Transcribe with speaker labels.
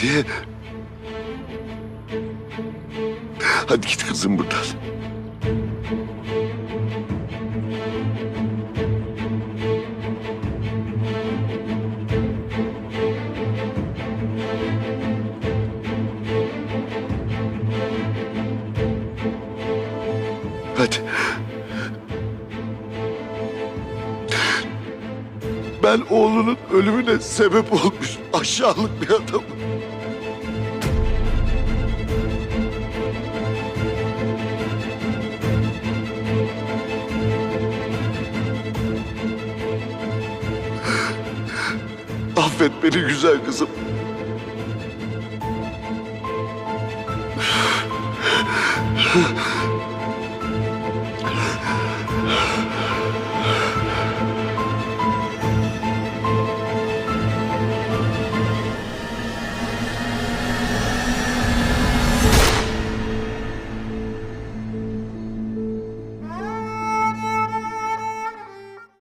Speaker 1: Asiye. Hadi git kızım buradan. Hadi. Ben oğlunun ölümüne sebep olmuş aşağılık bir adamım. Affet beni güzel kızım.